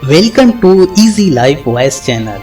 Welcome to Easy Life Voice channel.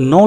9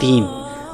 3,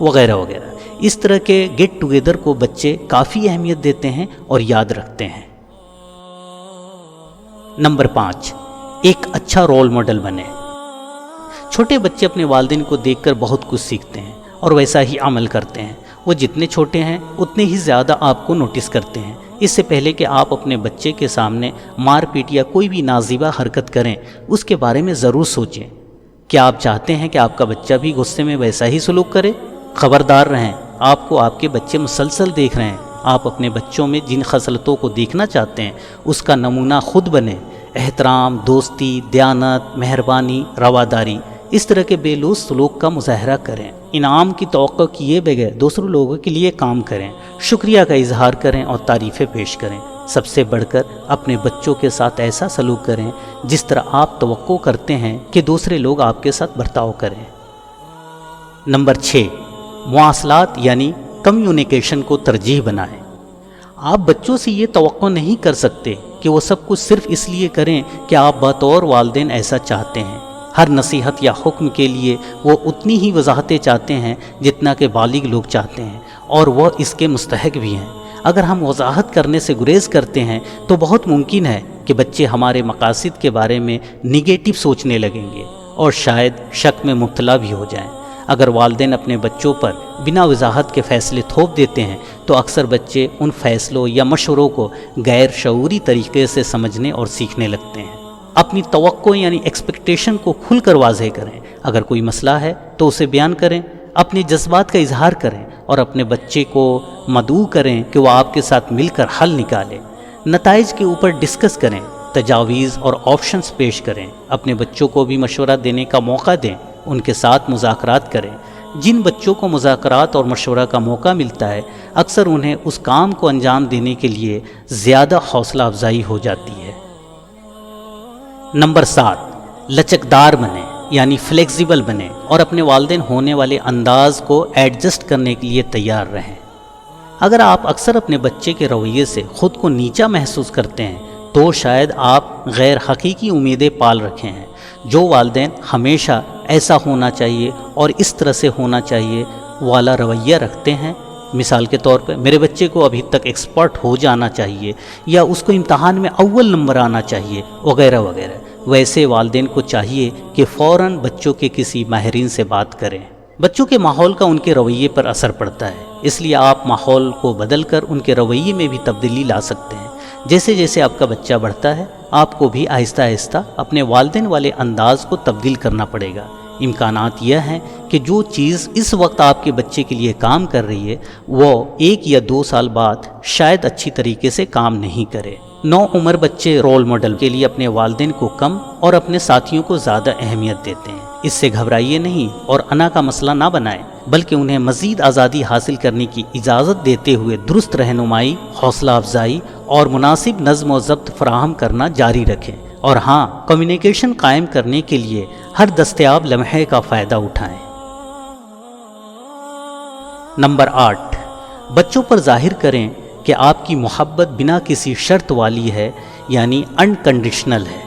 وغیرہ وغیرہ۔ اس طرح کے گیٹ ٹوگیدر کو بچے کافی اہمیت دیتے ہیں اور یاد رکھتے ہیں۔ نمبر 5، ایک اچھا رول ماڈل بنے۔ چھوٹے بچے اپنے والدین کو دیکھ کر بہت کچھ سیکھتے ہیں اور ویسا ہی عمل کرتے ہیں۔ وہ جتنے چھوٹے ہیں اتنے ہی زیادہ آپ کو نوٹس کرتے ہیں۔ اس سے پہلے کہ آپ اپنے بچے کے سامنے مار پیٹ یا کوئی بھی نازیبہ حرکت کریں، اس کے بارے میں ضرور سوچیں۔ کیا آپ چاہتے ہیں کہ آپ کا بچہ بھی غصے میں ویسا ہی سلوک کرے؟ خبردار رہیں، آپ کو آپ کے بچے مسلسل دیکھ رہے ہیں۔ آپ اپنے بچوں میں جن خصلتوں کو دیکھنا چاہتے ہیں اس کا نمونہ خود بنیں۔ احترام، دوستی، دیانت، مہربانی، رواداری، اس طرح کے بے لوث سلوک کا مظاہرہ کریں۔ انعام کی توقع کیے بغیر دوسروں لوگوں کے لیے کام کریں، شکریہ کا اظہار کریں اور تعریفیں پیش کریں۔ سب سے بڑھ کر اپنے بچوں کے ساتھ ایسا سلوک کریں جس طرح آپ توقع کرتے ہیں کہ دوسرے لوگ آپ کے ساتھ برتاؤ کریں۔ نمبر 6، مواصلات یعنی کمیونیکیشن کو ترجیح بنائیں۔ آپ بچوں سے یہ توقع نہیں کر سکتے کہ وہ سب کچھ صرف اس لیے کریں کہ آپ بطور والدین ایسا چاہتے ہیں۔ ہر نصیحت یا حکم کے لیے وہ اتنی ہی وضاحتیں چاہتے ہیں جتنا کہ بالغ لوگ چاہتے ہیں، اور وہ اس کے مستحق بھی ہیں۔ اگر ہم وضاحت کرنے سے گریز کرتے ہیں تو بہت ممکن ہے کہ بچے ہمارے مقاصد کے بارے میں نگیٹو سوچنے لگیں گے اور شاید شک میں مبتلا بھی ہو جائیں۔ اگر والدین اپنے بچوں پر بنا وضاحت کے فیصلے تھوپ دیتے ہیں تو اکثر بچے ان فیصلوں یا مشوروں کو غیر شعوری طریقے سے سمجھنے اور سیکھنے لگتے ہیں۔ اپنی توقع یعنی ایکسپیکٹیشن کو کھل کر واضح کریں۔ اگر کوئی مسئلہ ہے تو اسے بیان کریں، اپنے جذبات کا اظہار کریں اور اپنے بچے کو مدعو کریں کہ وہ آپ کے ساتھ مل کر حل نکالے۔ نتائج کے اوپر ڈسکس کریں، تجاویز اور آپشنز پیش کریں۔ اپنے بچوں کو بھی مشورہ دینے کا موقع دیں، ان کے ساتھ مذاکرات کریں۔ جن بچوں کو مذاکرات اور مشورہ کا موقع ملتا ہے اکثر انہیں اس کام کو انجام دینے کے لیے زیادہ حوصلہ افزائی ہو جاتی ہے۔ نمبر 7، لچکدار بنیں یعنی فلیکسیبل بنیں اور اپنے والدین ہونے والے انداز کو ایڈجسٹ کرنے کے لیے تیار رہیں۔ اگر آپ اکثر اپنے بچے کے رویے سے خود کو نیچا محسوس کرتے ہیں تو شاید آپ غیر حقیقی امیدیں پال رکھے ہیں۔ جو والدین ہمیشہ ایسا ہونا چاہیے اور اس طرح سے ہونا چاہیے والا رویہ رکھتے ہیں، مثال کے طور پر میرے بچے کو ابھی تک ایکسپرٹ ہو جانا چاہیے یا اس کو امتحان میں اول نمبر آنا چاہیے وغیرہ وغیرہ، ویسے والدین کو چاہیے کہ فوراً بچوں کے کسی ماہرین سے بات کریں۔ بچوں کے ماحول کا ان کے رویے پر اثر پڑتا ہے، اس لیے آپ ماحول کو بدل کر ان کے رویے میں بھی تبدیلی لا سکتے ہیں۔ جیسے جیسے آپ کا بچہ بڑھتا ہے آپ کو بھی آہستہ آہستہ اپنے والدین والے انداز کو تبدیل کرنا پڑے گا۔ امکانات یہ ہیں کہ جو چیز اس وقت آپ کے بچے کے لیے کام کر رہی ہے وہ 1 یا 2 سال بعد شاید اچھی طریقے سے کام نہیں کرے۔ نوعمر بچے رول ماڈل کے لیے اپنے والدین کو کم اور اپنے ساتھیوں کو زیادہ اہمیت دیتے ہیں۔ اس سے گھبرائیے نہیں اور انا کا مسئلہ نہ بنائیں، بلکہ انہیں مزید آزادی حاصل کرنے کی اجازت دیتے ہوئے درست رہنمائی، حوصلہ افزائی اور مناسب نظم و ضبط فراہم کرنا جاری رکھیں۔ اور ہاں، کمیونیکیشن قائم کرنے کے لیے ہر دستیاب لمحے کا فائدہ اٹھائیں۔ نمبر 8، بچوں پر ظاہر کریں کہ آپ کی محبت بنا کسی شرط والی ہے یعنی انکنڈیشنل ہے۔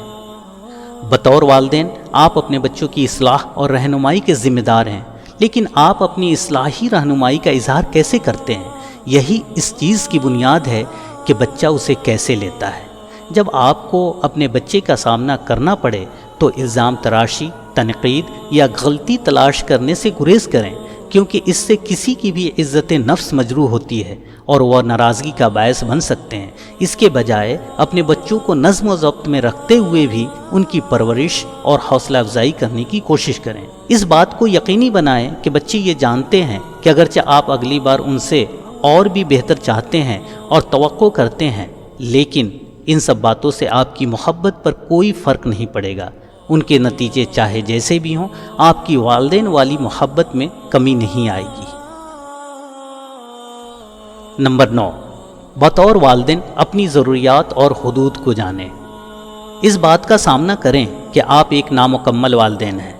بطور والدین آپ اپنے بچوں کی اصلاح اور رہنمائی کے ذمہ دار ہیں، لیکن آپ اپنی اصلاحی رہنمائی کا اظہار کیسے کرتے ہیں؟ یہی اس چیز کی بنیاد ہے کہ بچہ اسے کیسے لیتا ہے۔ جب آپ کو اپنے بچے کا سامنا کرنا پڑے تو الزام تراشی، تنقید یا غلطی تلاش کرنے سے گریز کریں، کیونکہ اس سے کسی کی بھی عزت نفس مجروح ہوتی ہے اور وہ ناراضگی کا باعث بن سکتے ہیں۔ اس کے بجائے اپنے بچوں کو نظم و ضبط میں رکھتے ہوئے بھی ان کی پرورش اور حوصلہ افزائی کرنے کی کوشش کریں۔ اس بات کو یقینی بنائیں کہ بچے یہ جانتے ہیں کہ اگرچہ آپ اگلی بار ان سے اور بھی بہتر چاہتے ہیں اور توقع کرتے ہیں، لیکن ان سب باتوں سے آپ کی محبت پر کوئی فرق نہیں پڑے گا۔ ان کے نتیجے چاہے جیسے بھی ہوں، آپ کی والدین والی محبت میں کمی نہیں آئے گی۔ نمبر 9، بطور والدین اپنی ضروریات اور حدود کو جانیں۔ اس بات کا سامنا کریں کہ آپ ایک نامکمل والدین ہیں۔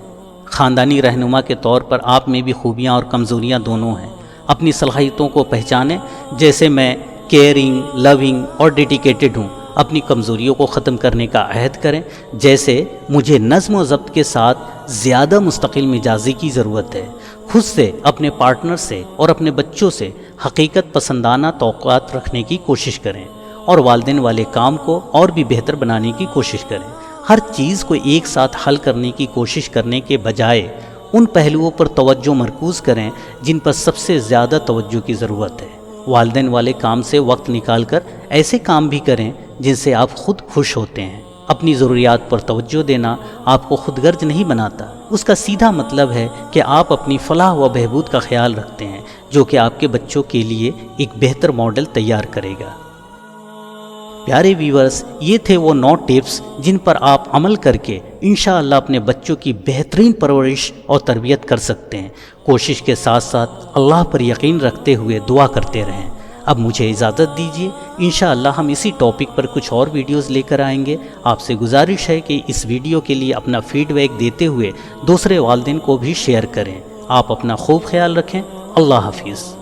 خاندانی رہنما کے طور پر آپ میں بھی خوبیاں اور کمزوریاں دونوں ہیں۔ اپنی صلاحیتوں کو پہچانیں، جیسے میں کیئرنگ، لونگ اور ڈیڈیکیٹڈ ہوں۔ اپنی کمزوریوں کو ختم کرنے کا عہد کریں، جیسے مجھے نظم و ضبط کے ساتھ زیادہ مستقل مزاجی کی ضرورت ہے۔ خود سے، اپنے پارٹنر سے اور اپنے بچوں سے حقیقت پسندانہ توقعات رکھنے کی کوشش کریں اور والدین والے کام کو اور بھی بہتر بنانے کی کوشش کریں۔ ہر چیز کو ایک ساتھ حل کرنے کی کوشش کرنے کے بجائے ان پہلوؤں پر توجہ مرکوز کریں جن پر سب سے زیادہ توجہ کی ضرورت ہے۔ والدین والے کام سے وقت نکال کر ایسے کام بھی کریں جن سے آپ خود خوش ہوتے ہیں۔ اپنی ضروریات پر توجہ دینا آپ کو خود غرض نہیں بناتا، اس کا سیدھا مطلب ہے کہ آپ اپنی فلاح و بہبود کا خیال رکھتے ہیں، جو کہ آپ کے بچوں کے لیے ایک بہتر ماڈل تیار کرے گا۔ پیارے ویورز، یہ تھے وہ 9 ٹپس جن پر آپ عمل کر کے انشاءاللہ اپنے بچوں کی بہترین پرورش اور تربیت کر سکتے ہیں۔ کوشش کے ساتھ ساتھ اللہ پر یقین رکھتے ہوئے دعا کرتے رہیں۔ اب مجھے اجازت دیجیے، انشاءاللہ ہم اسی ٹاپک پر کچھ اور ویڈیوز لے کر آئیں گے۔ آپ سے گزارش ہے کہ اس ویڈیو کے لیے اپنا فیڈ بیک دیتے ہوئے دوسرے والدین کو بھی شیئر کریں۔ آپ اپنا خوب خیال رکھیں۔ اللہ حافظ۔